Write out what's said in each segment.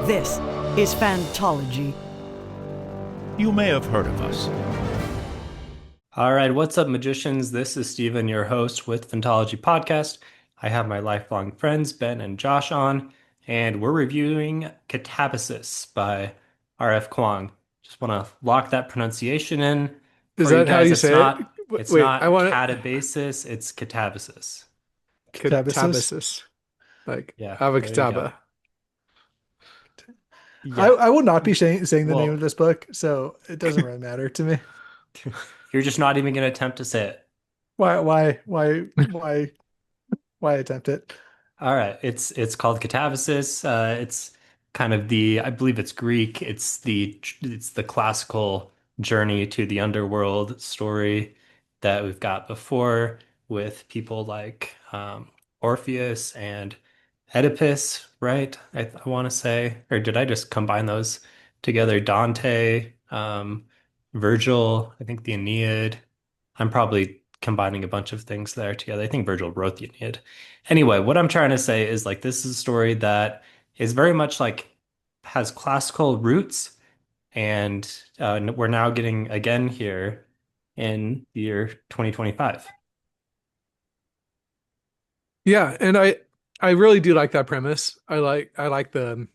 This is Fantology. You may have heard of us. All right, what's up, magicians? This is Steven, your host with Phantology Podcast. I have my lifelong friends, Ben and Josh, on, and we're reviewing Katabasis by R.F. Kuang. Just want to lock that pronunciation in Is for you that how guys. you It's say it? not it's Wait, I not want Katabasis, it's Katabasis. Katabasis, like Yeah, there you go. avokataba. Yeah. I will not be saying the name of Well, this book, so it doesn't really matter to me. you're just not even going to attempt to say it. Why, why attempt it? All right, it's called Katabasis. It's kind of I believe it's Greek. It's the classical journey to the underworld story that we've got before with people like Orpheus and Oedipus, right? I want to say, or did I just combine those together? Dante, Virgil, I think the Aeneid. I'm probably combining a bunch of things there together. I think Virgil wrote the Aeneid. Anyway, what I'm trying to say is like this is a story that is very much like has classical roots, and we're now getting again here in the year 2025. Yeah, and I really do like that premise. I like the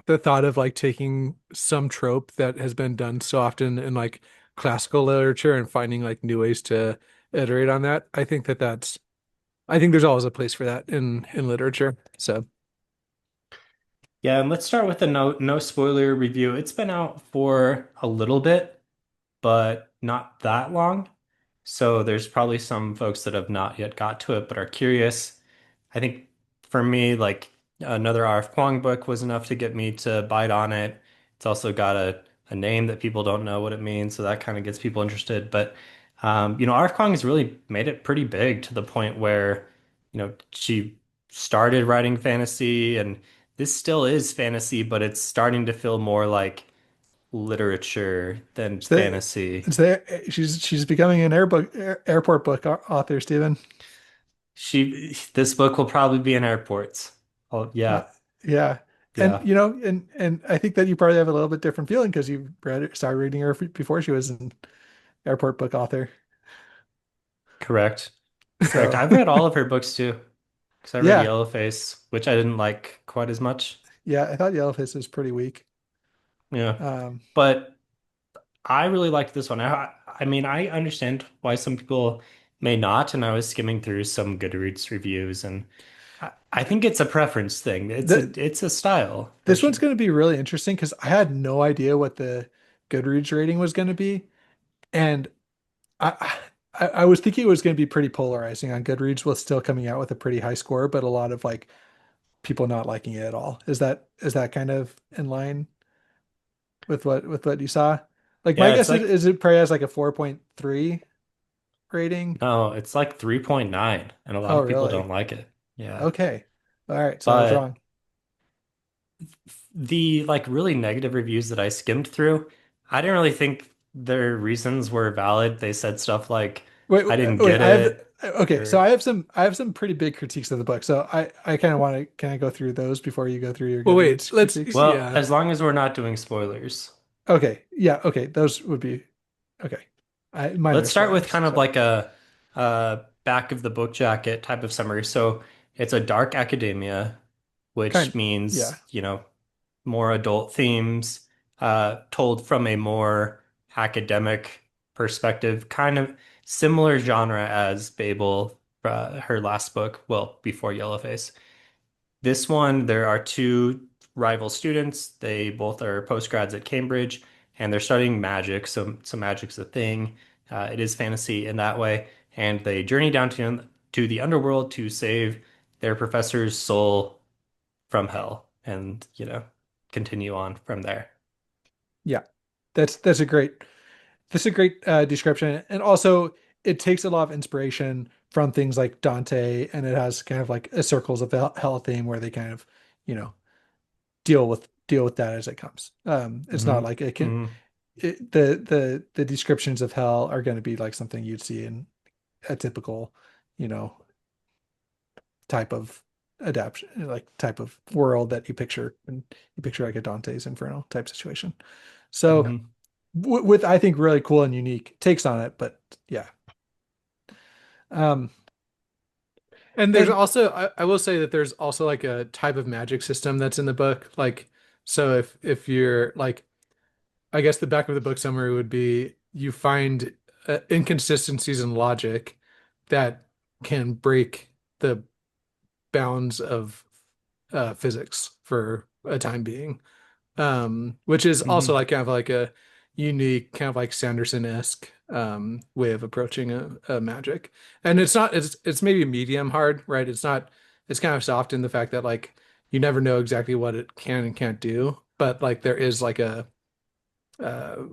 thought of like taking some trope that has been done so often in like classical literature and finding like new ways to iterate on that. I think there's always a place for that in literature. So Yeah, and let's start with a no spoiler review. It's been out for a little bit, but not that long. So there's probably some folks that have not yet got to it but are curious. I think for me, like another R.F. Kuang book was enough to get me to bite on it. It's also got a name that people don't know what it means, so that kind of gets people interested. But R.F. Kuang has really made it pretty big to the point where, she started writing fantasy, and this still is fantasy, but it's starting to feel more like literature than it's the fantasy. it's there. She's becoming an airport book author, Stephen. This book will probably be in airports. Oh, Uh, yeah, yeah. And yeah, and I think that you probably have a little bit different feeling because you started reading her before she was an airport book author. correct. Correct. So I've read all of her books too, because I read yeah, Yellowface, which I didn't like quite as much. yeah, I thought Yellowface was pretty weak. Yeah. Um, But I really liked this one. I mean, I understand why some people may not, and I was skimming through some Goodreads reviews, and I think it's a preference thing. the It's a style for this one's sure. going to be really interesting because I had no idea what the Goodreads rating was going to be, and I, I was thinking it was going to be pretty polarizing on Goodreads, with still coming out with a pretty high score, but a lot of like people not liking it at all. Is that kind of in line with what you saw? Like my Yeah, it's guess like is it probably has like a 4.3 rating. no, it's like 3.9, and a lot Oh, of people don't really? like it. Yeah. Okay. All right. So I was But wrong. the like really negative reviews that I skimmed through, I didn't really think their reasons were valid. They said stuff like, Wait, I didn't wait. get I have it, okay. So or I have some pretty big critiques of the book. So I kind of want to can I go through those before you go through your Well, wait, Goodreads let's, critiques? well, yeah. as long as we're not doing spoilers. Okay. Yeah. Okay. Those would be okay. Mine are Let's start with spoilers. kind of So like a back of the book jacket type of summary. So it's a dark academia, which yeah. means, more adult themes, told from a more academic perspective, kind of similar genre as Babel, her last book, well, before Yellowface. This one, there are two rival students. They both are postgrads at Cambridge, and they're studying magic. So magic's a thing. It is fantasy in that way, and they journey down to the underworld to save their professor's soul from hell, and continue on from there. Yeah. That's a great description. And also it takes a lot of inspiration from things like Dante, and it has kind of like a circles of hell theme where they kind of, you know, deal with that as it comes. It's not Hmm. like it can Hmm. the descriptions of hell are going to be like something you'd see in a typical, you know, type of adaptation, like type of world that you picture, and you picture like a Dante's Inferno type situation. So Hmm. with I think really cool and unique takes on it, but yeah. Um, And there's and also, I will say that there's also like a type of magic system that's in the book. Like, so if you're like, I guess the back of the book summary would be you find inconsistencies in logic that can break the bounds of physics for a time being. Which is also Hmm. like kind of like a unique, kind of like Sanderson-esque way of approaching a magic. And it's maybe medium hard, right? It's kind of soft in the fact that like you never know exactly what it can and can't do, but like there is like a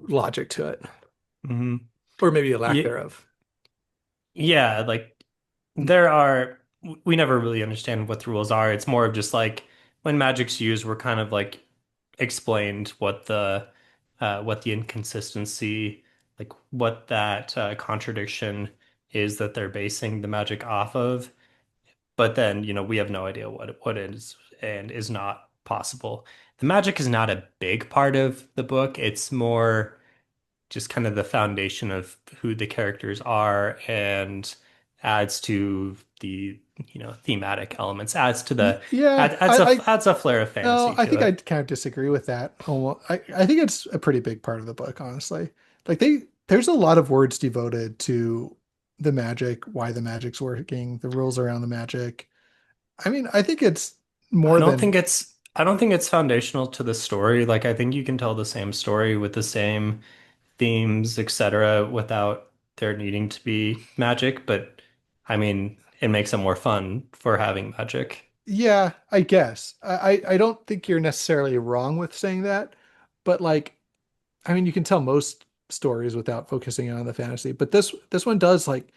logic to it, Hmm. or maybe a lack Yeah, thereof. yeah, like there are, we never really understand what the rules are. It's more of just like when magic's used, we're kind of like explained what the inconsistency, like what that contradiction is that they're basing the magic off of. But then, we have no idea what is and is not possible. The magic is not a big part of the book. It's more just kind of the foundation of who the characters are and adds to the, thematic elements, Yeah, adds a flair of no, fantasy I to think I it. kind of disagree with that. Almost, I think it's a pretty big part of the book, honestly. Like there's a lot of words devoted to the magic, why the magic's working, the rules around the magic. I mean, I think it's more than, I don't think it's foundational to the story. Like I think you can tell the same story with the same themes, etc., without there needing to be magic, but I mean, it makes it more fun for having magic. yeah, I guess. I don't think you're necessarily wrong with saying that, but like, I mean, you can tell most stories without focusing on the fantasy, but this one does like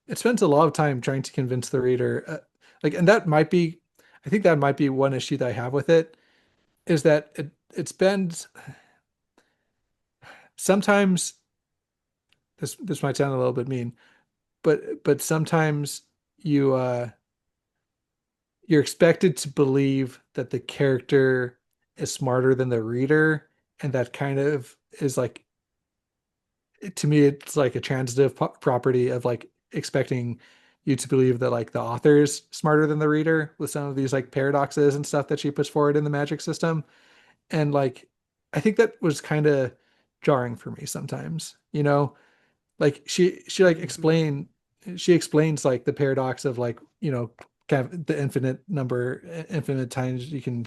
it spends a lot of time trying to convince the reader, like, and that might be, I think that might be one issue that I have with it is that it spends sometimes this might sound a little bit mean, but sometimes you you're expected to believe that the character is smarter than the reader, and that kind of is like to me it's like a transitive property of like expecting you to believe that like the author is smarter than the reader with some of these like paradoxes and stuff that she puts forward in the magic system. And like I think that was kind of jarring for me sometimes, like she like she explains like the paradox of like, kind of the infinite times you can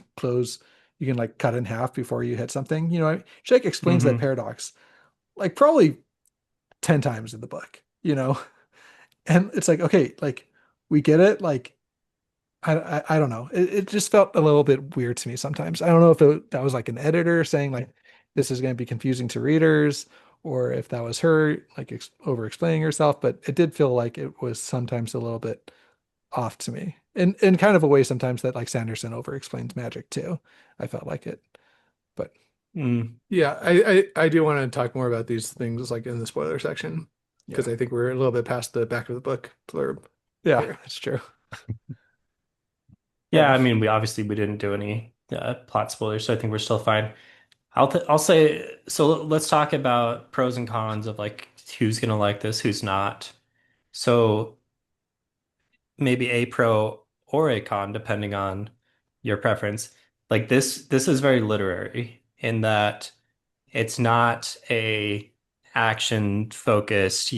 like cut in half before you hit something, she like explains that Hmm. paradox like probably 10 times in the book, and it's like, okay, like we get it. Like, I don't know. It just felt a little bit weird to me sometimes. I don't know if that was like an editor saying like, this is going to be confusing to readers, or if that was her like over explaining herself, but it did feel like it was sometimes a little bit off to me in kind of a way sometimes that like Sanderson over explains magic too. I felt like it, but Mm. Yeah, I do want to talk more about these things like in the spoiler section because yeah, I think we're a little bit past the back of the book blurb yeah, here. that's true. Yeah, Yeah. I mean, we didn't do any plot spoilers, so I think we're still fine. I'll say so. Let's talk about pros and cons of like who's gonna like this, who's not. So maybe a pro or a con, depending on your preference. Like this is very literary in that it's not a action focused,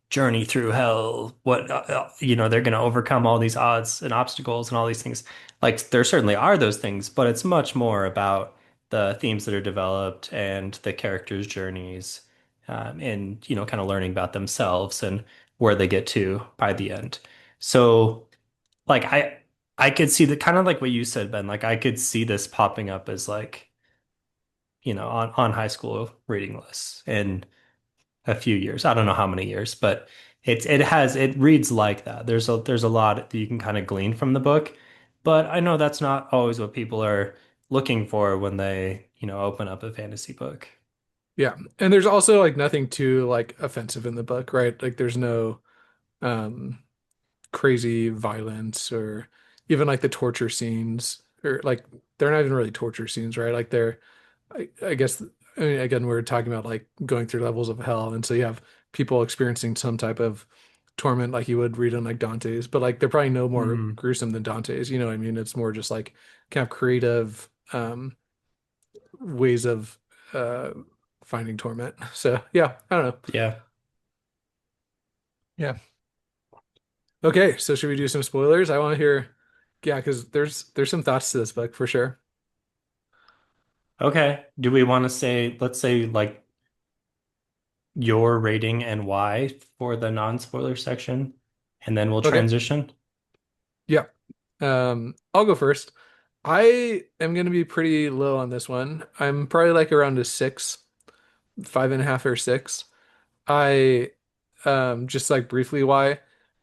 journey through hell. They're going to overcome all these odds and obstacles and all these things. Like there certainly are those things, but it's much more about the themes that are developed and the characters' journeys, and kind of learning about themselves and where they get to by the end. So, like I could see the kind of like what you said, Ben. Like I could see this popping up as like on high school reading lists in a few years. I don't know how many years, but it reads like that. There's a lot that you can kind of glean from the book, but I know that's not always what people are looking for when they, open up a fantasy book. Yeah, and there's also like nothing too like offensive in the book, right? Like there's no um crazy violence or even like the torture scenes, or like they're not even really torture scenes, right? Like they're, I guess, I mean, again, we're talking about like going through levels of hell, and so you have people experiencing some type of torment like you would read in like Dante's, but like they're probably no more Mm. gruesome than Dante's, you know what I mean? It's more just like kind of creative ways of uh finding torment. So yeah, I don't know. Yeah. Yeah. Okay, so should we do some spoilers? I want to hear, yeah, because there's some thoughts to this book for sure. Okay. Do we want to say, let's say like your rating and why for the non-spoiler section, and then we'll Okay. transition? Yeah. I'll go first. I am gonna be pretty low on this one. I'm probably like around a six, 5.5 or six. I just like briefly why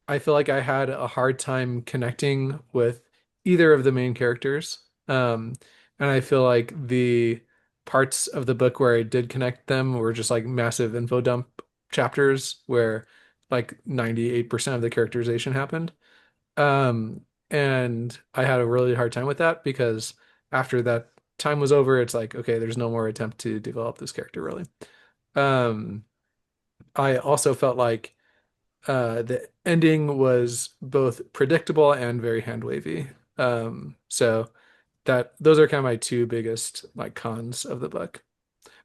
I feel like I had a hard time connecting with either of the main characters. And I feel like the parts of the book where I did connect them were just like massive info dump chapters where like 98% of the characterization happened. Um, and I had a really hard time with that because after that time was over, it's like, okay, there's no more attempt to develop this character really. Um, I also felt like the ending was both predictable and very hand wavy. So that those are kind of my two biggest like cons of the book.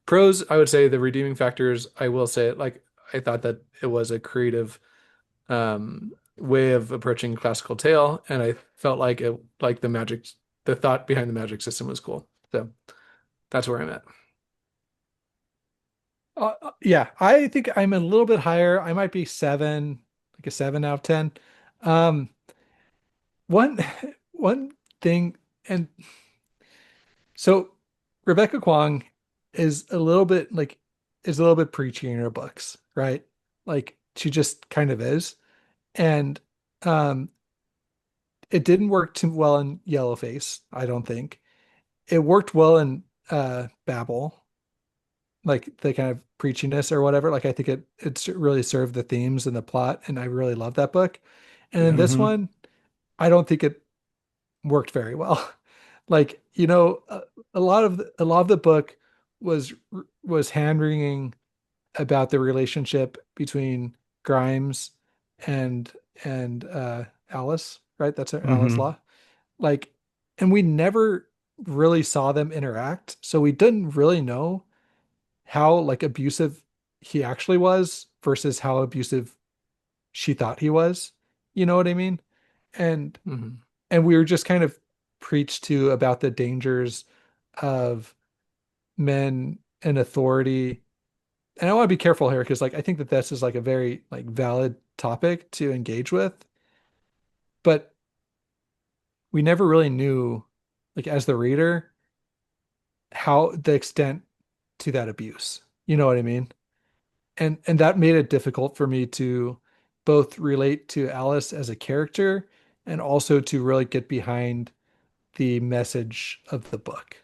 Pros, I would say the redeeming factors, I will say like I thought that it was a creative way of approaching classical tale, and I felt like it like the thought behind the magic system was cool. So that's where I'm at. Yeah, I think I'm a little bit higher. I might be seven, like a 7 out of 10. Um, one one thing, and so Rebecca Kuang is a little bit like is a little bit preachy in her books, right? Like she just kind of is. And um it didn't work too well in Yellowface, I don't think. It worked well in Babel, like the kind of preachiness or whatever. Like I think it really served the themes and the plot, and I really love that book. And then Yeah. this Hmm. one, I don't think it worked very well. Like, a lot of the book was was hand-wringing about the relationship between Grimes and Alice, right? That's her, Alice Hmm. Law. Like, and we never really saw them interact, so we didn't really know how like abusive he actually was versus how abusive she thought he was. You know what I mean? And Hmm. we were just kind of preached to about the dangers of men and authority. And I want to be careful here because like I think that this is like a very like valid topic to engage with, but we never really knew like as the reader how the extent to that abuse. You know what I mean? And that made it difficult for me to both relate to Alice as a character and also to really get behind the message of the book.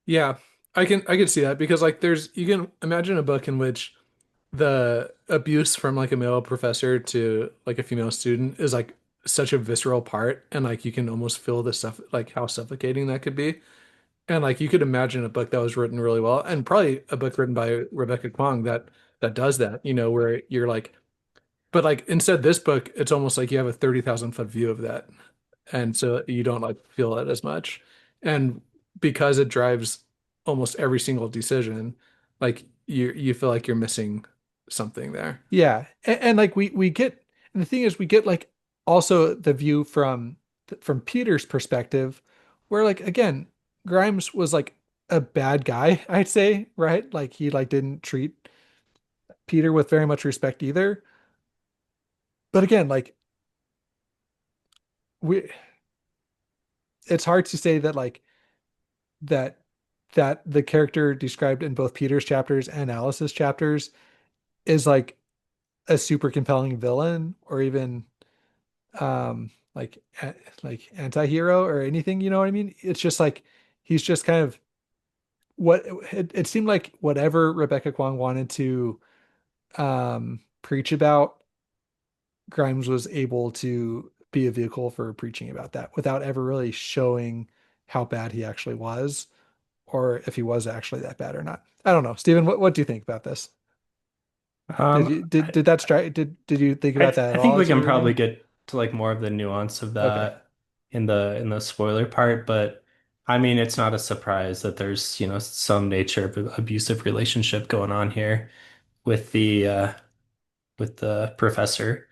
Yeah, I can see that because like there's you can imagine a book in which the abuse from like a male professor to like a female student is like such a visceral part, and like you can almost feel the stuff like how suffocating that could be. And like you could imagine a book that was written really well, and probably a book written by Rebecca Kuang that does that, where you're like, but like instead this book, it's almost like you have a 30,000 foot view of that, and so you don't like feel it as much. And because it drives almost every single decision, like you feel like you're missing something there. Yeah. And like we get and the thing is we get like also the view from Peter's perspective where like again Grimes was like a bad guy, I'd say, right? Like he like didn't treat Peter with very much respect either. But again, like we it's hard to say that like that the character described in both Peter's chapters and Alice's chapters is like a super compelling villain or even like like anti-hero or anything, you know what I mean? It's just like he's just kind of what it seemed like whatever Rebecca Kwong wanted to preach about, Grimes was able to be a vehicle for preaching about that without ever really showing how bad he actually was, or if he was actually that bad or not. I don't know. Steven, what do you think about this? Did Um, you did that strike did you think about that I at think all we as you can were probably reading? get to like more of the nuance of Okay. that in the spoiler part, but I mean it's not a surprise that there's, you know, some nature of abusive relationship going on here with with the professor.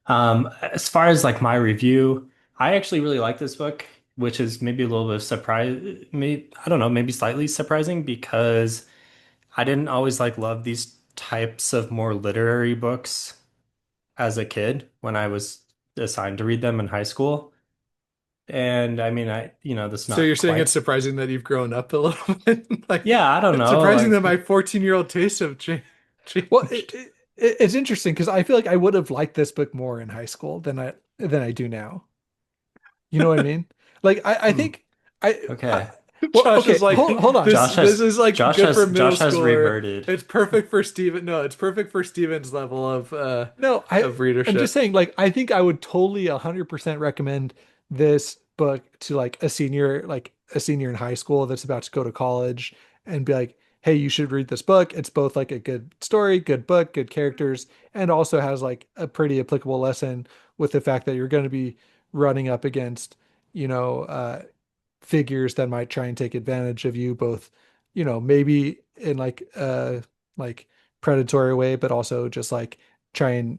As far as like my review, I actually really like this book, which is maybe a little bit of surprise, maybe I don't know, maybe slightly surprising because I didn't always like love these types of more literary books as a kid when I was assigned to read them in high school. And I mean, you know, this So you're not saying it's quite, surprising that you've grown up a little bit? Like, yeah, I don't it's know. surprising that Like, my 14-year-old tastes have Well, changed. it's interesting because I feel like I would have liked this book more in high school than I do now. You know what I mean? Like I hmm, think I okay. well, Josh is okay, like, hold on. this is like good for middle Josh has schooler. reverted. It's perfect for Steven. No, it's perfect for Steven's level No, of I'm just readership. saying, like, I think I would totally 100% recommend this book to like a senior in high school that's about to go to college and be like, hey, you should read this book. It's both like a good story, good book, good characters, and also has like a pretty applicable lesson with the fact that you're going to be running up against, you know, figures that might try and take advantage of you, both, maybe in like predatory way, but also just like try and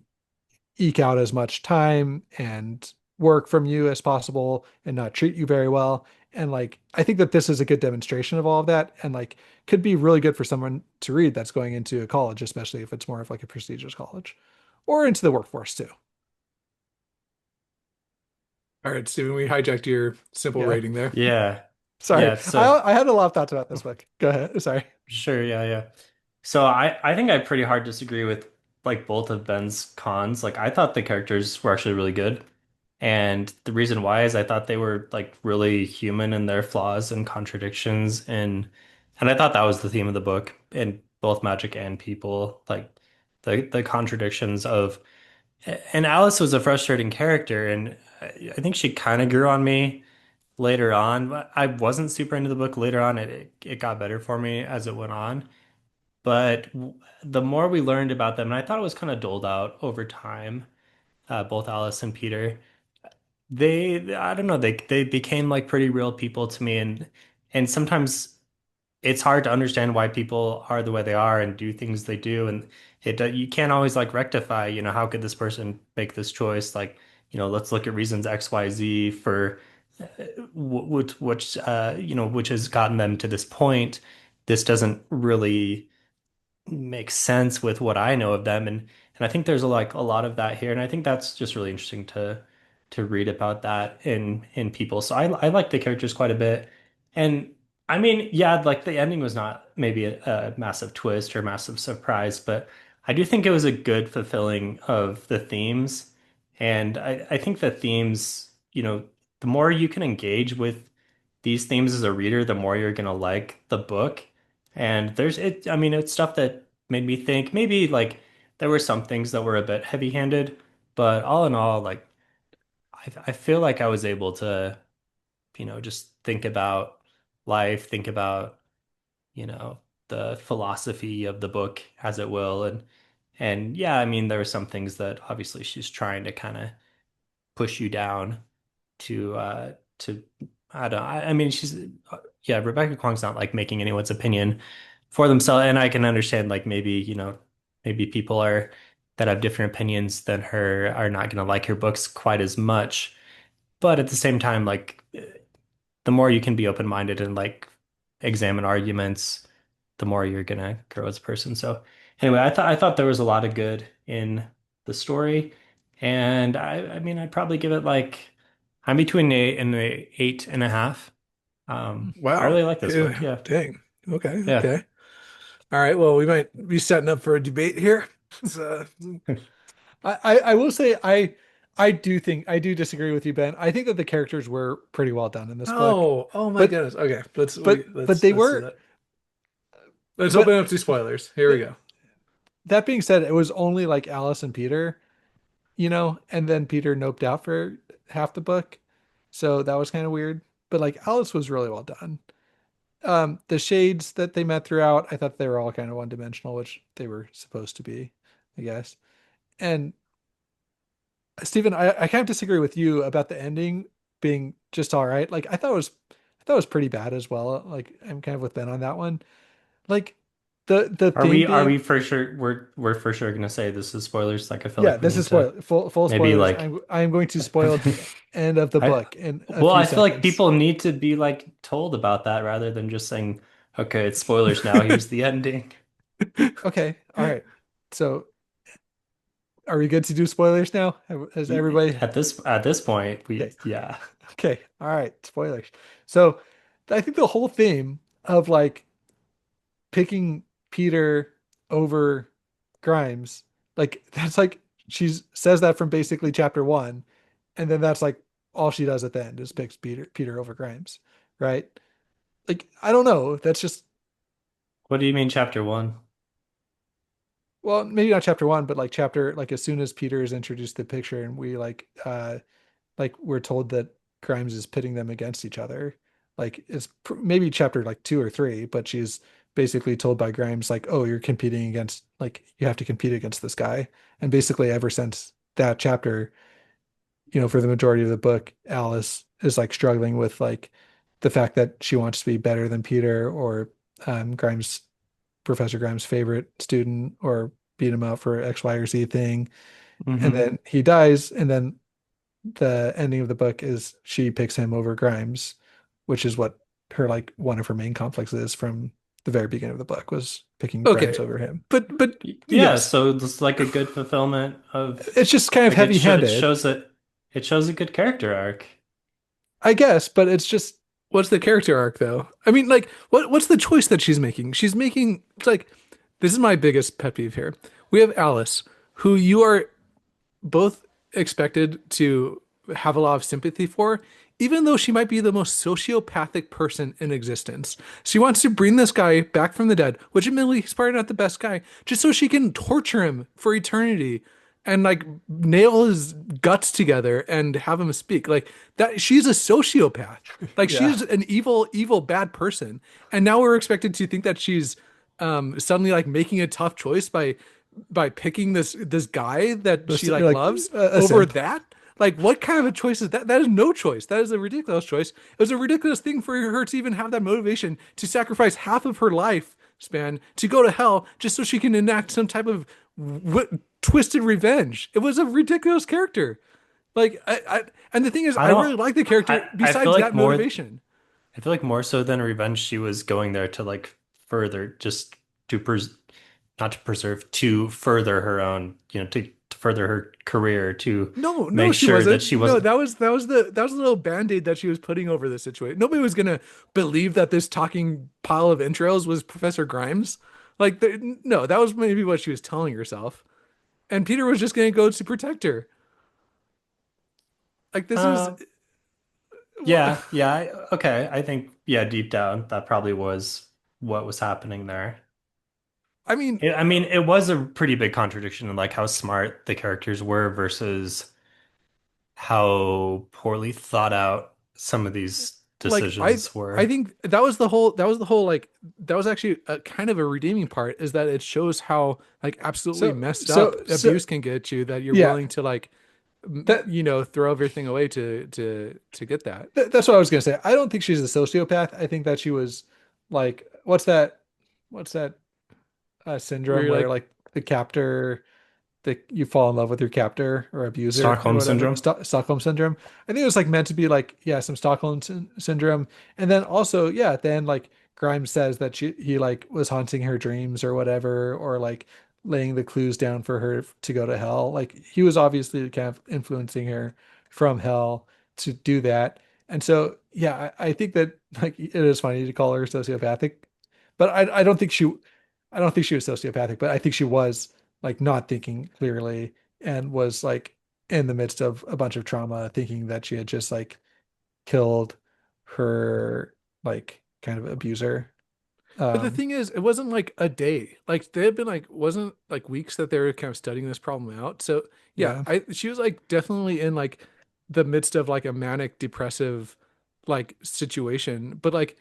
eke out as much time and work from you as possible and not treat you very well. And like, I think that this is a good demonstration of all of that and like could be really good for someone to read that's going into a college, especially if it's more of like a prestigious college or into the workforce too. All right, Steven, we hijacked your simple Yeah. rating there. Yeah. Sorry. Yeah. So I had a lot of thoughts about this book. Go ahead. Sorry. sure. Yeah. Yeah. So I think I pretty hard disagree with like both of Ben's cons. Like I thought the characters were actually really good. And the reason why is I thought they were like really human in their flaws and contradictions and I thought that was the theme of the book in both magic and people, like the contradictions of and Alice was a frustrating character and I think she kind of grew on me later on. But I wasn't super into the book later on. It got better for me as it went on. But the more we learned about them, and I thought it was kind of doled out over time, both Alice and Peter, I don't know, they became like pretty real people to me, and sometimes it's hard to understand why people are the way they are and do things they do, and you can't always like rectify, you know, how could this person make this choice? Like, you know, let's look at reasons X, Y, Z for you know, which has gotten them to this point. This doesn't really makes sense with what I know of them and I think there's a lot of that here and I think that's just really interesting to read about that in people. So I like the characters quite a bit. And I mean, yeah, like the ending was not maybe a massive twist or massive surprise, but I do think it was a good fulfilling of the themes. And I think the themes, you know, the more you can engage with these themes as a reader, the more you're gonna like the book. And I mean, it's stuff that made me think maybe like there were some things that were a bit heavy-handed, but all in all, like I feel like I was able to, you know, just think about life, think about, you know, the philosophy of the book as it will. And yeah, I mean, there were some things that obviously she's trying to kind of push you down to I don't I mean she's yeah, Rebecca Kwong's not like making anyone's opinion for themselves, and I can understand like maybe, you know, maybe people are that have different opinions than her are not going to like her books quite as much. But at the same time, like the more you can be open-minded and like examine arguments, the more you're gonna grow as a person. So anyway, I thought there was a lot of good in the story, and I mean I'd probably give it like I'm between an 8.5. I Wow. really like this book. Yeah, Yeah, dang. Okay, yeah. okay. All right. Well, we might be setting up for a debate here. So, I will say I do disagree with you, Ben. I think that the characters were pretty well done in this book, oh my but goodness. Okay, but they let's do were that. Let's open but up to spoilers. Here we th go. that being said, it was only like Alice and Peter, and then Peter noped out for half the book. So that was kind of weird. But like Alice was really well done. The shades that they met throughout, I thought they were all kind of one-dimensional, which they were supposed to be, I guess. And Stephen, I kind of disagree with you about the ending being just all right. Like I thought it was pretty bad as well. Like I'm kind of with Ben on that one. Like the Are theme we being, for sure we're for sure gonna say this is spoilers? Like I feel yeah, like we this is need to full maybe spoilers. like I'm going to spoil the end of the I book in a well, few I feel like seconds. people need to be like told about that rather than just saying, okay, it's spoilers now, here's the ending. Okay, all right. So are we good to do spoilers now? Has everybody? At this point, Okay, we yeah. okay, all right. Spoilers. So I think the whole theme of like picking Peter over Grimes, like that's like she says that from basically chapter one, and then that's like all she does at the end is picks Peter over Grimes, right? Like I don't know. That's just What do you mean chapter one? well, maybe not chapter one, but like chapter like as soon as Peter is introduced to the picture and we like we're told that Grimes is pitting them against each other. Like it's maybe chapter like two or three, but she's basically told by Grimes like, "Oh, you're competing against like you have to compete against this guy." And basically, ever since that chapter, for the majority of the book, Alice is like struggling with like the fact that she wants to be better than Peter or Grimes, Professor Grimes' favorite student, or beat him out for X, Y, or Z thing. And Hmm. then he dies, and then the ending of the book is she picks him over Grimes, which is what her like one of her main conflicts is from the very beginning of the book was picking Grimes Okay, over him. but Yeah, yes, so it's like a good fulfillment of It's just kind of like it heavy-handed, shows that it shows a good character arc. I guess, but it's just what's the character arc though? I mean, like, what's the choice that she's making? She's making it's like this is my biggest pet peeve here. We have Alice, who you are both expected to have a lot of sympathy for, even though she might be the most sociopathic person in existence. She wants to bring this guy back from the dead, which admittedly he's probably not the best guy, just so she can torture him for eternity and like nail his guts together and have him speak. Like that she's a sociopath. Like yeah. she's an evil bad person. And now we're expected to think that she's suddenly like making a tough choice by picking this guy that she You're like like loves a over simp. that. Like what kind of a choice is that? That is no choice. That is a ridiculous choice. It was a ridiculous thing for her to even have that motivation to sacrifice half of her life span to go to hell just so she can enact some type of twisted revenge. It was a ridiculous character. Like and the thing is I I don't really like the character I feel besides like that more motivation. I feel like more so than revenge, she was going there to like further just to pres not to preserve, to further her own, to further her career, to No, make she sure that wasn't. she No, wasn't. that was the little band-aid that she was putting over the situation. Nobody was gonna believe that this talking pile of entrails was Professor Grimes. Like, no, that was maybe what she was telling herself. And Peter was just gonna go to protect her. Like, this is, Uh, yeah, yeah, okay. I think yeah, deep down that probably was what was happening there. I mean, I mean, it was a pretty big contradiction in like how smart the characters were versus how poorly thought out some of these like I decisions I were. think that was the whole like that was actually a kind of a redeeming part is that it shows how like absolutely So messed up so abuse can get you that you're yeah, willing to like that throw everything away to get that. that's what I was gonna say. I don't think she's a sociopath. I think that she was like what's that Where syndrome you're where like, like the captor that you fall in love with your captor or abuser or Stockholm whatever. syndrome. Stockholm syndrome. I think it was like meant to be like, yeah, some Stockholm syndrome. And then also, yeah, then like Grimes says that he like was haunting her dreams or whatever, or like laying the clues down for her to go to hell. Like he was obviously kind of influencing her from hell to do that. And so, yeah, I think that like it is funny to call her sociopathic, but I don't think she was sociopathic, but I think she was like not thinking clearly and was like in the midst of a bunch of trauma, thinking that she had just like killed her like kind of abuser. but the Um, thing is, it wasn't like a day. Like they had been like wasn't like weeks that they were kind of studying this problem out. So yeah, yeah. I she was like definitely in like the midst of like a manic depressive like situation, but like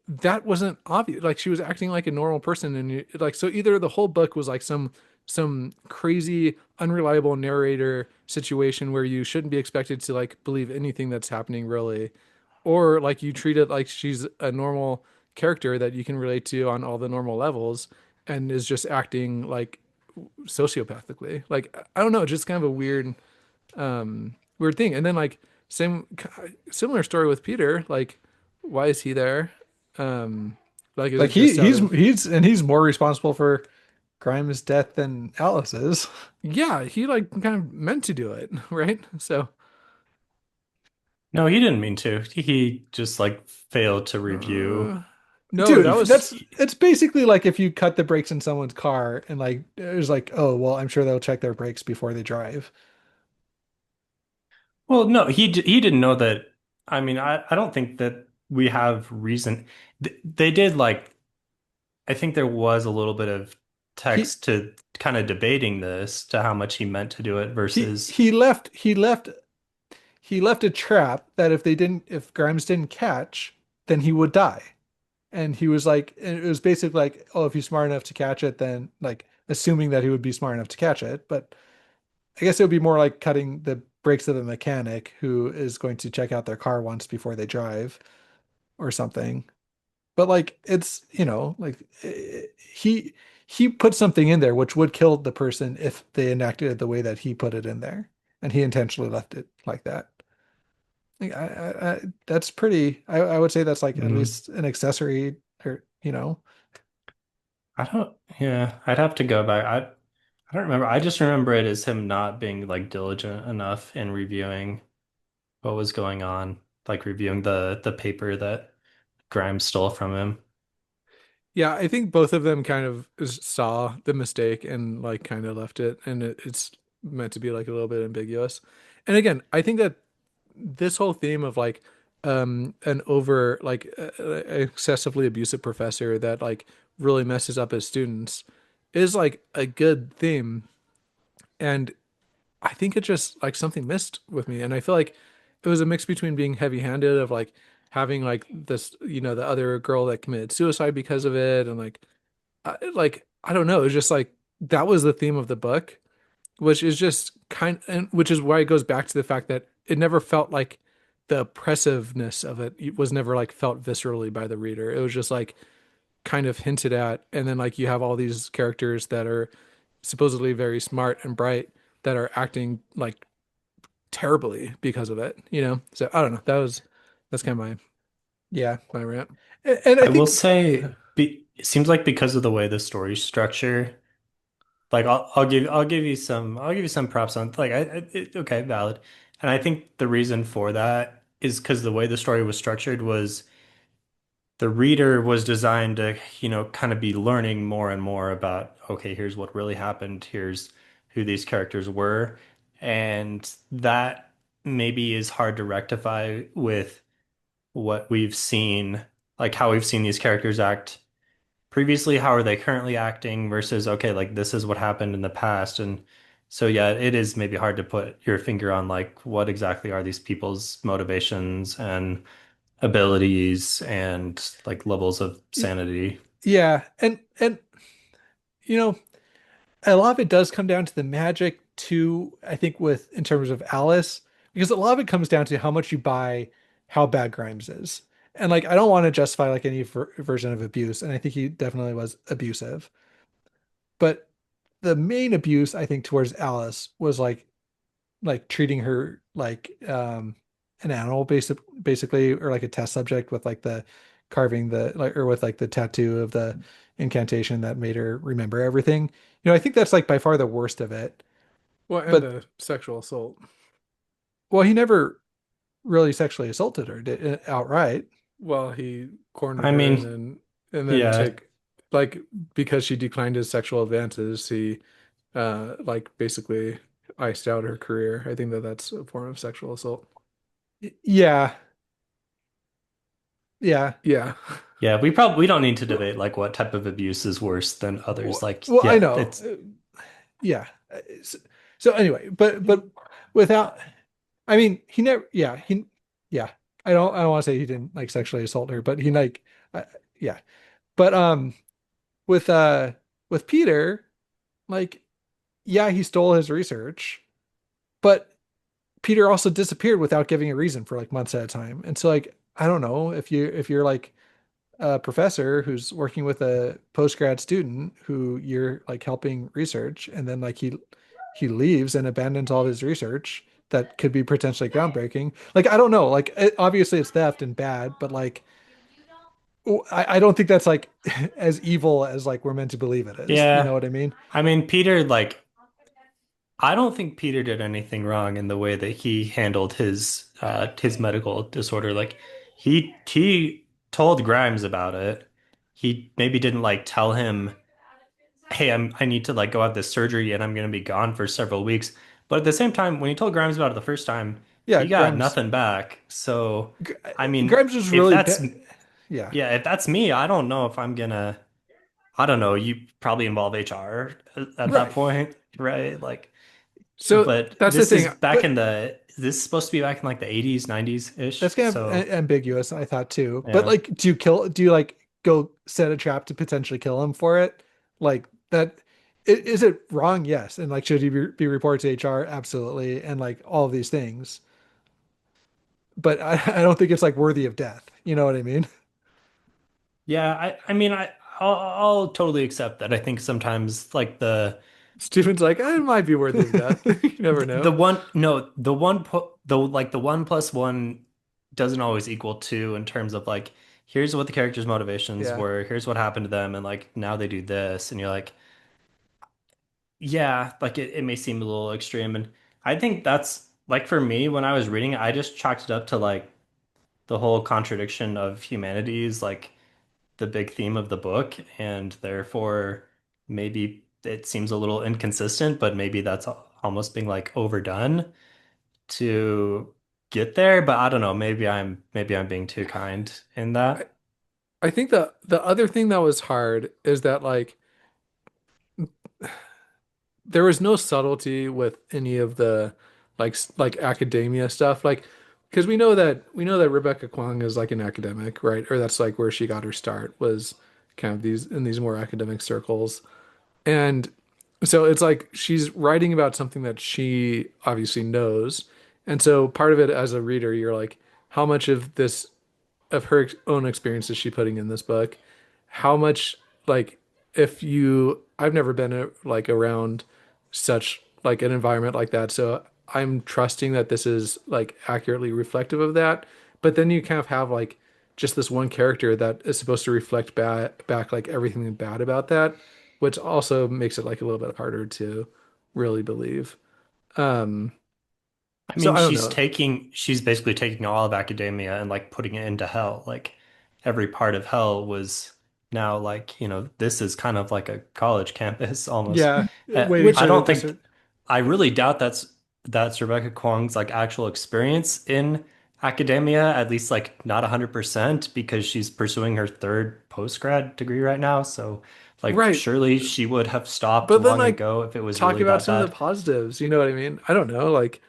that wasn't obvious. Like she was acting like a normal person, and like so either the whole book was like some crazy unreliable narrator situation where you shouldn't be expected to like believe anything that's happening really, or like you treat it like she's a normal character that you can relate to on all the normal levels and is just acting like sociopathically. Like I don't know, just kind of a weird thing. And then like same similar story with Peter. Like, why is he there? Um, like, is Like it just out of he's more responsible for Grimes' death than Alice is. yeah, he like kind of meant to do it, right? So, No, he didn't mean to. He just like failed to review. uh, no, that Dude, was that's it's basically like if you cut the brakes in someone's car and like it's like, oh well, I'm sure they'll check their brakes before they drive. Well, no, he didn't know that. I mean, I don't think that we have reason. They did like I think there was a little bit of He text to kind of debating this to how much he meant to do it he versus he left he left he left a trap that if Grimes didn't catch, then he would die. And he was like, and it was basically like, oh, if he's smart enough to catch it, then like assuming that he would be smart enough to catch it. But I guess it would be more like cutting the brakes of a mechanic who is going to check out their car once before they drive or something. But like it's, like he put something in there which would kill the person if they enacted it the way that he put it in there. And he intentionally left it like that. Like, that's pretty. I would say that's like at Mm, least an accessory, or I don't yeah, I'd have to go back. I don't remember. I just remember it as him not being like diligent enough in reviewing what was going on, like reviewing the paper that Grimes stole from him. yeah. I think both of them kind of saw the mistake and like kind of left it, and it's meant to be like a little bit ambiguous. And again, I think that this whole theme of like an over like excessively abusive professor that like really messes up his students is like a good theme, and I think it just like something missed with me, and I feel like it was a mix between being heavy-handed of like having like this the other girl that committed suicide because of it, and like I don't know, it was just like that was the theme of the book, which is just and which is why it goes back to the fact that it never felt like the oppressiveness of it was never like felt viscerally by the reader. It was just like kind of hinted at, and then like you have all these characters that are supposedly very smart and bright that are acting like terribly because of it. So I don't know. That's kind of yeah. my rant. And I I will think say it seems like because of the way the story structure, like I'll give you some props on like okay, valid. And I think the reason for that is because the way the story was structured was the reader was designed to, kind of be learning more and more about, okay, here's what really happened, here's who these characters were. And that maybe is hard to rectify with what we've seen, like how we've seen these characters act previously, how are they currently acting versus, okay, like this is what happened in the past. And so, yeah, it is maybe hard to put your finger on like what exactly are these people's motivations and abilities and like levels of sanity. yeah, and you know, a lot of it does come down to the magic too, I think with in terms of Alice, because a lot of it comes down to how much you buy how bad Grimes is. And like I don't want to justify like any version of abuse, and I think he definitely was abusive. But the main abuse I think towards Alice was like treating her like an animal basically, or like a test subject with like the carving the like or with like the tattoo of the incantation that made her remember everything. I think that's like by far the worst of it. Well, and But the sexual assault. well, he never really sexually assaulted her outright. Well, he cornered I her and mean, then yeah, took like because she declined his sexual advances, he like basically iced out her career. I think that that's a form of sexual assault. Yeah, yeah. Yeah. yeah, we don't need to debate like what type of abuse is worse than others. Like, Well, I yeah, know. it's Yeah. So, so anyway, but without I mean, he never, yeah, yeah. I don't want to say he didn't like sexually assault her, but he like, uh, yeah. But with uh, with Peter, like, yeah, he stole his research, but Peter also disappeared without giving a reason for like months at a time. And so, like, I don't know if you're like a professor who's working with a post grad student who you're like helping research, and then like he leaves and abandons all of his research that could be potentially groundbreaking. Like I don't know, like obviously it's theft and bad, but like I don't think that's like as evil as like we're meant to believe it is. You know Yeah. what I mean? I mean, Peter, like, I don't think Peter did anything wrong in the way that he handled his medical disorder. Like he told Grimes about it. He maybe didn't like tell him, "Hey, I need to like go have this surgery and I'm going to be gone for several weeks." But at the same time, when he told Grimes about it the first time, Yeah, he got nothing back. So, I mean, Grimes was if really that's bad. Yeah, yeah, if that's me, I don't know if I'm gonna I don't know, you probably involve HR at that right. point, right? Like So but that's the this is thing. back But in the this is supposed to be back in like the 80s, 90s that's ish. kind of So, ambiguous, I thought too. But yeah. like, do you like go set a trap to potentially kill him for it? Like that, is it wrong? Yes. And like, should he be reported to HR? Absolutely. And like all of these things. But I don't think it's like worthy of death. You know what I mean? Yeah, I mean I'll totally accept that. I think sometimes like Steven's like, it might be worthy of death. You never the know. one no the one the like the one plus one doesn't always equal two in terms of like here's what the characters' motivations Yeah. were, here's what happened to them, and like now they do this, and you're like, yeah, like it may seem a little extreme, and I think that's like for me when I was reading it, I just chalked it up to like the whole contradiction of humanity is like the big theme of the book, and therefore maybe it seems a little inconsistent, but maybe that's almost being like overdone to get there. But I don't know, maybe I'm being too kind in I, that. I think the other thing that was hard is that like there was no subtlety with any of the like academia stuff. Like because we know that Rebecca Kuang is like an academic, right? Or that's like where she got her start was kind of these in these more academic circles. And so it's like she's writing about something that she obviously knows. And so part of it as a reader, you're like, how much of this of her own experience is she putting in this book? How much like if you I've never been like around such like an environment like that, so I'm trusting that this is like accurately reflective of that. But then you kind of have like just this one character that is supposed to reflect back like everything bad about that, which also makes it like a little bit harder to really believe. Um, I so mean, I don't know. she's basically taking all of academia and like putting it into hell. Like every part of hell was now like, this is kind of like a college campus almost. Yeah, waiting I Which for the don't think, dissert. I really doubt that's Rebecca Kwong's like actual experience in academia, at least like not 100% because she's pursuing her third postgrad degree right now. So like right, surely she would have stopped but then long like ago if it was talk really about that some of the bad. positives, you know what I mean? I don't know, like,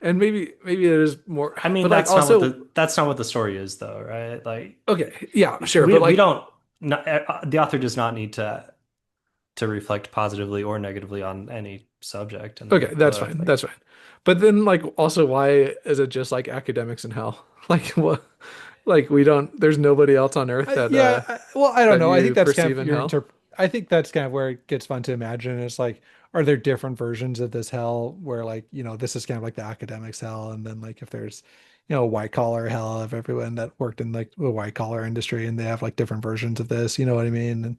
and maybe it is more, I mean, but like also that's not what the story is though, right? Like okay, yeah, sure, we but we like don't not, the author does not need to reflect positively or negatively on any subject in the okay, that's book. fine, Like that's fine. But then like also why is it just like academics in hell? Like what? Like we don't. There's nobody else on Earth Yeah, well, I don't that know. I you think that's kind perceive of in your hell. I think that's kind of where it gets fun to imagine. It's like, are there different versions of this hell where like, this is kind of like the academics hell, and then like if there's, white collar hell of everyone that worked in like the white collar industry and they have like different versions of this, you know what I mean? And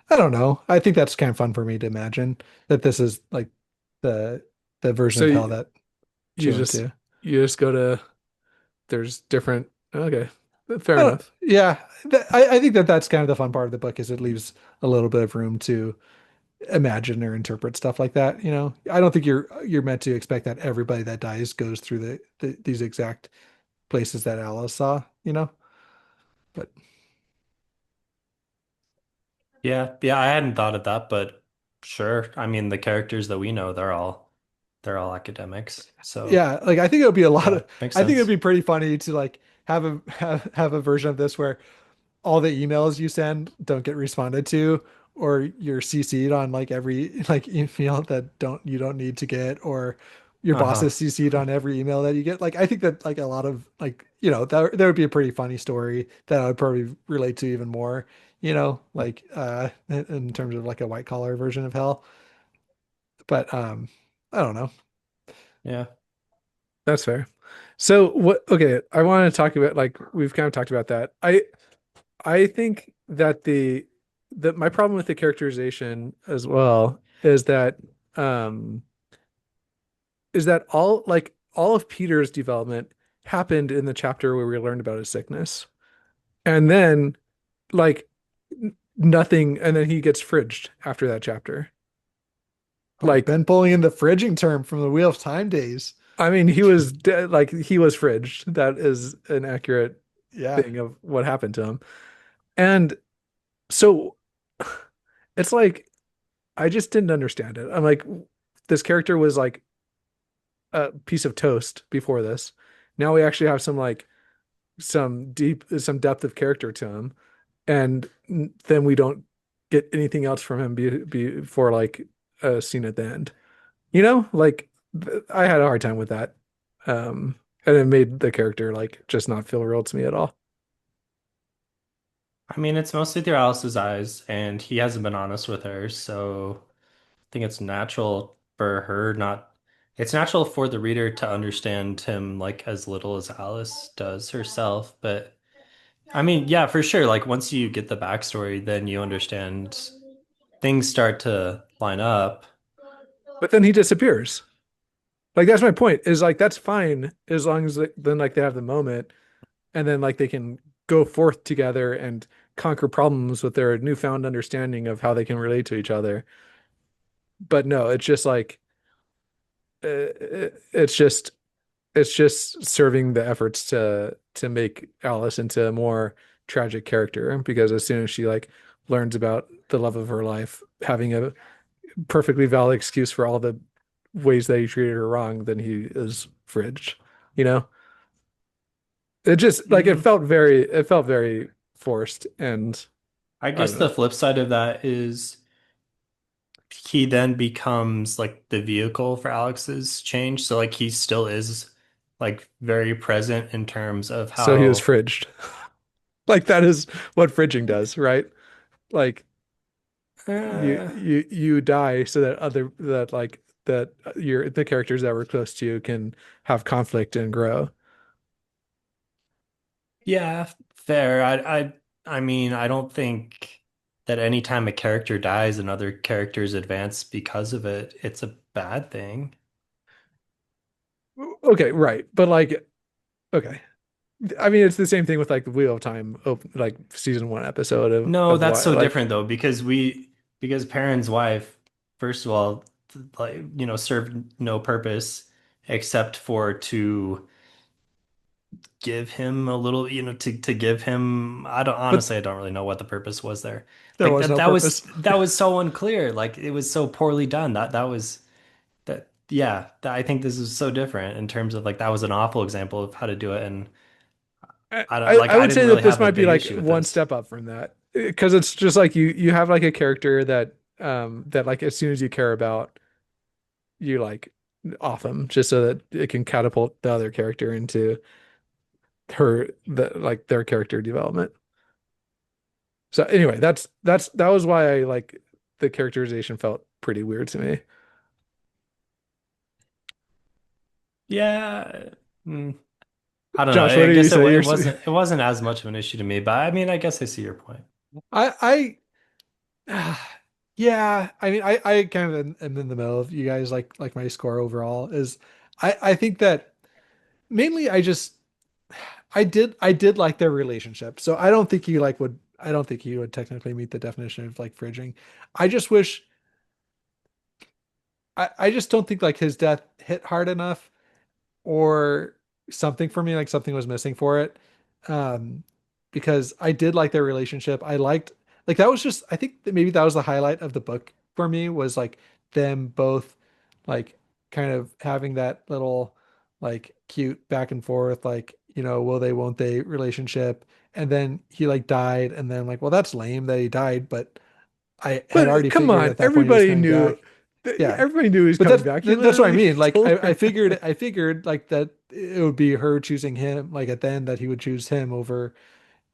I don't know. I think that's kind of fun for me to imagine that this is like the the version So of hell you, that she you went just to. you just go to there's different. Okay, fair I don't, enough. yeah, I think that that's kind of the fun part of the book is it leaves a little bit of room to imagine or interpret stuff like that. I don't think you're meant to expect that everybody that dies goes through these exact places that Alice saw. But yeah, I hadn't thought of that, but sure. I mean, the characters that we know, they're all they're all academics. So Yeah, like I think it would be a lot yeah, of makes I think it would sense. be pretty funny to like have a version of this where all the emails you send don't get responded to, or you're CC'd on like every like email that you don't need to get, or your boss Uh-huh. is CC'd on every email that you get. Like I think that like a lot of like, you know, that would be a pretty funny story that I would probably relate to even more, you know, like in terms of like a white collar version of hell. But I don't know. Yeah. That's fair. So what, okay, I want to talk about like we've kind of talked about that. I think that the my problem with the characterization as well um is that all of Peter's development happened in the chapter where we learned about his sickness. And then like nothing, and then he gets fridged after that chapter. Oh, Like, Ben pulling in the fridging term from the Wheel of Time days. I mean, like he was fridged. That is an accurate Yeah. thing of what happened to him. And so it's like I just didn't understand it. I'm like, this character was like a piece of toast before this. Now we actually have some depth of character to him, and then we don't get anything else from him before like a scene at the end. You know, like I had a hard time with that. And it made the character like just not feel real to me at all. I mean, it's mostly through Alice's eyes, and he hasn't been honest with her, so I think it's natural for her not. It's natural for the reader to understand him like as little as Alice does herself. But I mean, yeah, for sure. Like once you get the backstory, then you understand things start to line up. But then he disappears. Like that's my point. Is like that's fine as long as then like they have the moment, and then like they can go forth together and conquer problems with their newfound understanding of how they can relate to each other. But no, it's just like it's just serving the efforts to make Alice into a more tragic character because as soon as she like learns about the love of her life, having a perfectly valid excuse for all the ways that he treated her wrong, then he is fridged. You know? It just like Mm, it felt very forced and I I don't guess know. the flip side of that is he then becomes like the vehicle for Alex's change. So like he still is like very present in terms of So he was how fridged. Like that is what fridging does, right? Like uh, you die so that other that like that your the characters that were close to you can have conflict and grow. yeah, fair. I mean, I don't think that anytime a character dies and other characters advance because of it, it's a bad thing. Okay, right. But like okay. I mean it's the same thing with like the Wheel of Time like season 1 episode No, of that's why so like different though, because Perrin's wife, first of all, like, served no purpose except for to give him a little, to give him, But I don't really know what the purpose was there. there Like was that no that was purpose. that was so unclear. Like it was so poorly done. That was that yeah, I think this is so different in terms of like that was an awful example of how to do it, and I don't like I I would didn't say that really this have a might be big like issue with one this. step up from that because it's just like you have like a character that like as soon as you care about you like off them just so that it can catapult the other character into like their character development. So anyway, that was why I like the characterization felt pretty weird to me. Yeah. mm, I don't know. Josh, what I do you guess say? it wasn't as much of an issue to me, but I mean, I guess I see your point. I yeah, I mean I kind of am in the middle of you guys like my score overall is I think that mainly I did like their relationship. So I don't think he would technically meet the definition of like fridging. I just wish I just don't think like his death hit hard enough or something for me, like something was missing for it. Um, because I did like their relationship. I liked like that was just I think that maybe that was the highlight of the book for me was like them both like kind of having that little like cute back and forth, like, will they, won't they relationship. And then he like died, and then like, well, that's lame that he died, but I had But already come figured on, at that point he was coming back. Yeah. everybody knew he was But coming back. He that's what I literally mean. Like told I everyone. figured like that it would be her choosing him, like at the end that he would choose him But over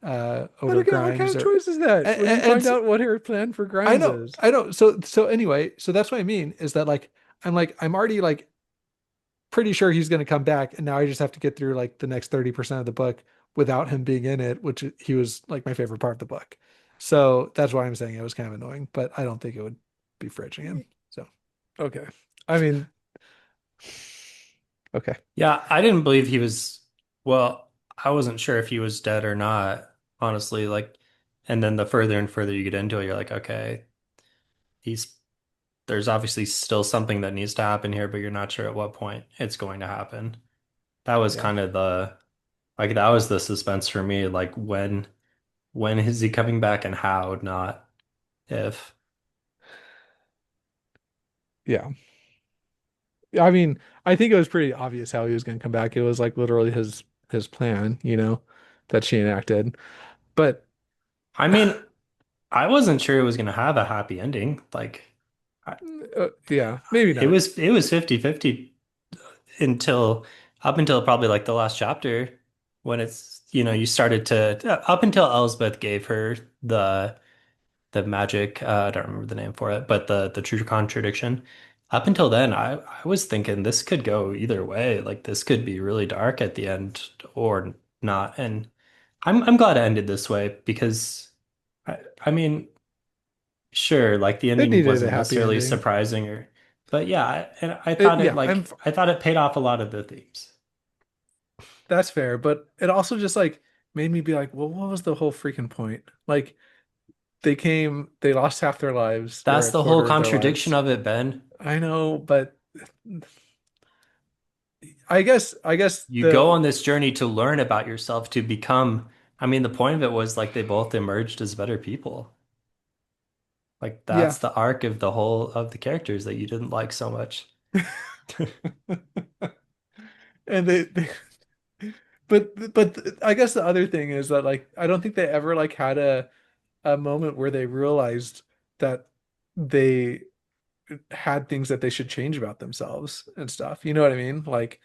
again, what kind Grimes of or choice is that when you find and out what her plan for Grimes is? I know. So anyway, so that's what I mean is that like I'm already like pretty sure he's going to come back, and now I just have to get through like the next 30% of the book without him being in it, which he was like my favorite part of the book. So that's why I'm saying it was kind of annoying, but I don't think it would be fridging him. So Okay. I mean, okay. Yeah, I didn't believe he was, well, I wasn't sure if he was dead or not, honestly. Like, and then the further and further you get into it, you're like, okay, he's, there's obviously still something that needs to happen here, but you're not sure at what point it's going to happen. That was yeah, kind of the, like, that was the suspense for me. Like, when is he coming back and how, not if. Yeah. I mean, I think it was pretty obvious how he was going to come back. It was like literally his plan, that she enacted. But I mean, I wasn't sure it was going to have a happy ending. Like, I, yeah, maybe it not. was 50-50 until up until probably like the last chapter when it's you started to up until Elsbeth gave her the magic I don't remember the name for it but the true contradiction up until then I was thinking this could go either way, like this could be really dark at the end or not, and I'm glad it ended this way because I mean sure, like the It ending needed a wasn't happy necessarily ending. surprising or but yeah, and I thought it Yeah, like I thought it paid off a lot of the themes. that's fair, but it also just like made me be like, well, what was the whole freaking point? Like they lost half their lives or That's a the whole quarter of their contradiction lives. of it, Ben. I know, but I guess You go the on this journey to learn about yourself, to become, I mean, the point of it was like they both emerged as better people. Like yeah. that's the arc of the whole of the characters that you didn't like so much. And they but I guess the other thing is that like I don't think they ever like had a moment where they realized that they had things that they should change about themselves and stuff. You know what I mean? Like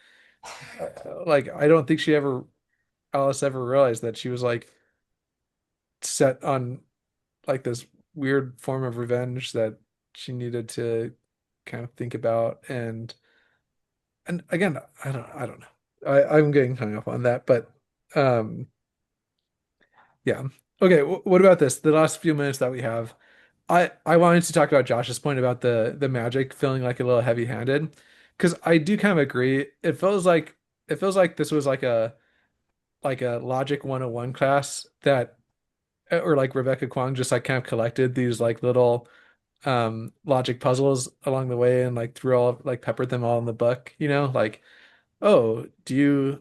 I don't think Alice ever realized that she was like set on like this weird form of revenge that she needed to kind of think about and again, I don't know. I'm getting hung up on that, but um yeah. Okay, what about this? The last few minutes that we have. I wanted to talk about Josh's point about the magic feeling like a little heavy-handed because I do kind of agree. It feels like this was like a logic 101 class that or like Rebecca Kuang just like kind of collected these like little logic puzzles along the way and like threw all like peppered them all in the book, like oh, do you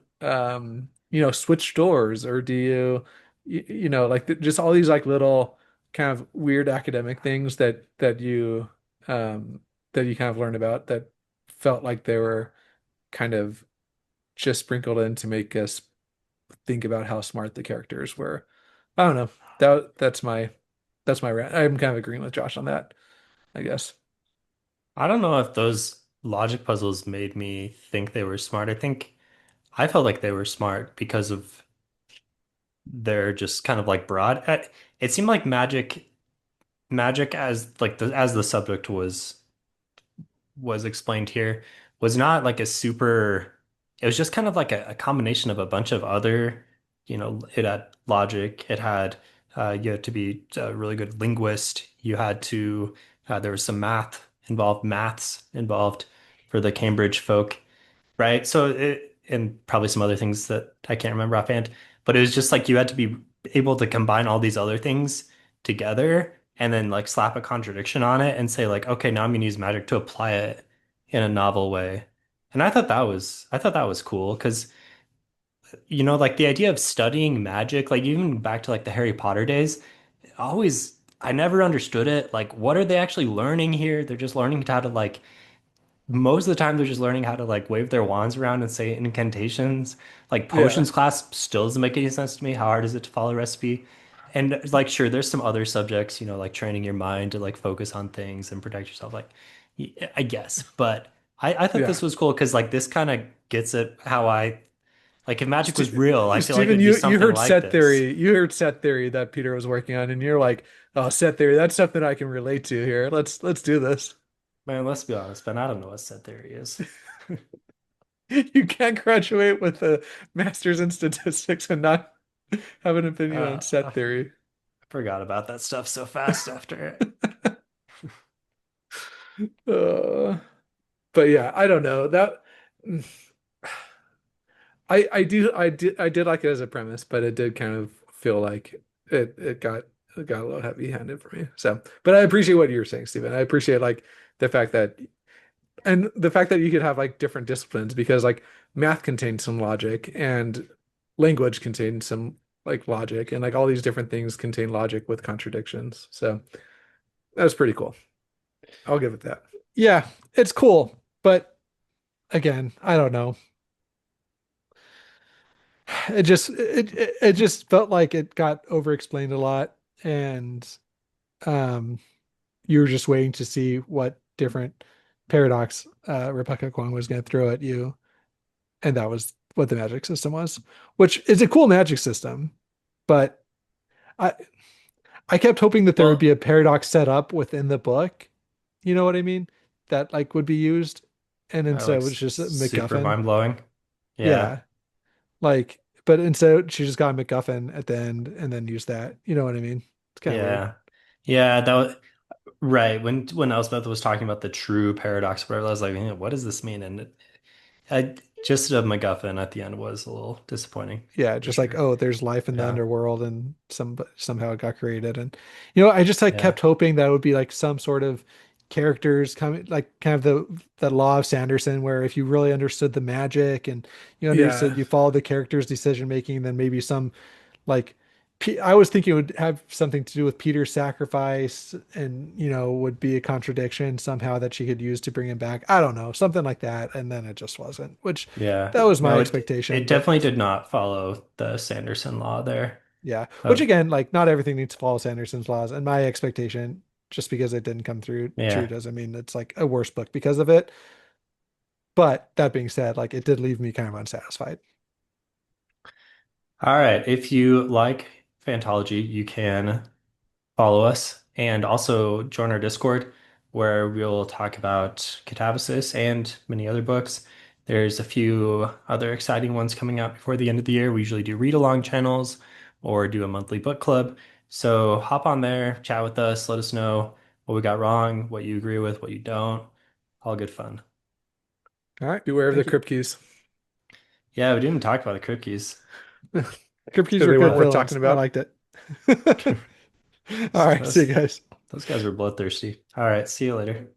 switch doors or do like just all these like little kind of weird academic things um that you kind of learn about that felt like they were kind of just sprinkled in to make us think about how smart the characters were. I don't know. That's my rant. I'm kind of agreeing with Josh on that, I guess. I don't know if those logic puzzles made me think they were smart. I think I felt like they were smart because of their just kind of like broad. It seemed like magic as like the subject was explained here was not like a super, it was just kind of like a combination of a bunch of other, it had logic, it had you had to be a really good linguist, you had to there was some maths involved for the Cambridge folk, right? So and probably some other things that I can't remember offhand, but it was just like you had to be able to combine all these other things together and then like slap a contradiction on it and say like, okay, now I'm gonna use magic to apply it in a novel way. And I thought that was cool because like the idea of studying magic, like even back to like the Harry Potter days, I never understood it. Like, what are they actually learning here? They're just learning how to like most of the time they're just learning how to like wave their wands around and say incantations. Like Yeah. potions class still doesn't make any sense to me. How hard is it to follow a recipe? And like sure, there's some other subjects, like training your mind to like focus on things and protect yourself. Like I guess, but I thought Yeah. this was cool because like this kind of gets at how I like if magic was St real, I feel like Stephen, it'd be you something heard like set this. theory. You heard set theory that Peter was working on, and you're like, "Oh, set theory. That's something I can relate to here. Let's do this." Man, let's be honest, Ben. I don't know what set theory is. You can't graduate with a master's in statistics and not have an opinion on set I theory. forgot about that stuff so fast after. Uh, but yeah, I don't know that. I did like it as a premise, but it did kind of feel like it got a little heavy-handed for me. So, but I appreciate what you're saying, Stephen. I appreciate like the fact that and the fact that you could have like different disciplines because like math contains some logic and language contains some like logic and like all these different things contain logic with contradictions. So that was pretty cool. I'll give it that. Yeah, it's cool, but again, I don't know. It just felt like it got over explained a lot and um you were just waiting to see what different paradox Rebecca Kuang was going to throw at you, and that was what the magic system was, which is a cool magic system, but I I kept hoping that there would be Well, a paradox set up within the book, you know what I mean, that like would be used, and instead like it was just a super MacGuffin. mind blowing. Yeah. Yeah, like, but instead she just got a MacGuffin at the end and then used that. You know what I mean? It's kind of weird. Yeah. Yeah, that was right. When Elspeth was talking about the true paradox, or whatever, I was like, what does this mean? And just a MacGuffin at the end was a little disappointing Yeah, for just like, sure. oh, there's life in the Yeah. underworld and somehow it got created. And I just like Yeah. kept hoping that it would be like some sort of characters coming, like kind of the law of Sanderson, where if you really understood the magic and you Yeah. understood, you followed the character's decision making, then maybe some like I was thinking it would have something to do with Peter's sacrifice and would be a contradiction somehow that she could use to bring him back. I don't know, something like that. And then it just wasn't, which Yeah. that was my No, it expectation, it but definitely did not follow the Sanderson law there. yeah. Which Of again, like not everything needs to follow Sanderson's laws. And my expectation, just because it didn't come through true, yeah. doesn't mean it's like a worse book because of it. But that being said, like it did leave me kind of unsatisfied. All right. If you like Fantology, you can follow us and also join our Discord where we'll talk about Katabasis and many other books. There's a few other exciting ones coming out before the end of the year. We usually do read along channels or do a monthly book club. So hop on there, chat with us, let us know what we got wrong, what you agree with, what you don't. All good fun. All right. Beware of the Thank you. crypt keys. Yeah, we didn't talk about the cookies. Crypt keys Because were they good weren't worth villains. talking I about. liked it. All right. See you Those, guys. those guys were bloodthirsty. All right, see you later.